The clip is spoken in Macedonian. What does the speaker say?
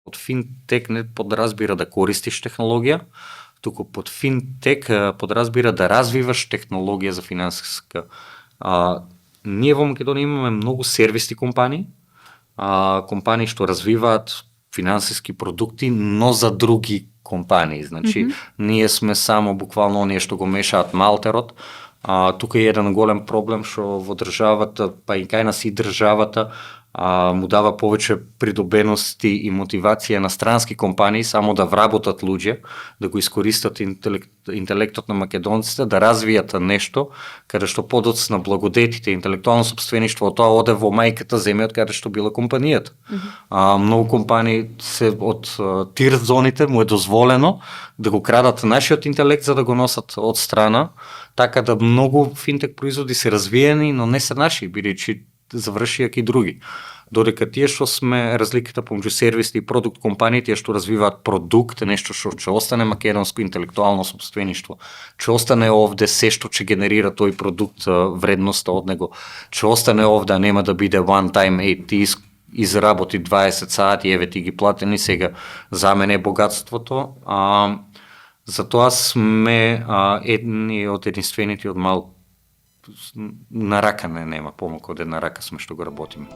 Под финтек не подразбира да користиш технологија, туку под финтек подразбира да развиваш технологија за финансиска. Ние во Македонија имаме многу сервисни компании, компании што развиваат финансиски продукти, но за други компании. Значи, ние сме само буквално оние што го мешаат малтерот. Тука е еден голем проблем што во државата, па и кај нас и државата, му дава повеќе придобености и мотивација на странски компании само да вработат луѓе, да го искористат интелектот на македонците, да развијат нешто каде што подоцна благодетите, интелектуално сопствеништво, тоа оде во мајката земја од каде што била компанијата. Многу компании се од тир зоните му е дозволено да го крадат нашиот интелект за да го носат од страна, така да многу финтек производи се развиени, но не се наши, бидејќи завршија и други. Додека тие што сме разликата помеѓу сервисни и продукт компании, тие што развиваат продукт, нешто што ќе остане македонско интелектуално сопствеништво, ќе остане овде се што ќе генерира тој продукт, вредноста од него, ќе остане овде, а нема да биде one time, ти изработи 20 сати, еве ти ги платени сега, за мене е богатството. Затоа сме едни од единствените од малку на рака нема помалку од една рака сме што го работиме.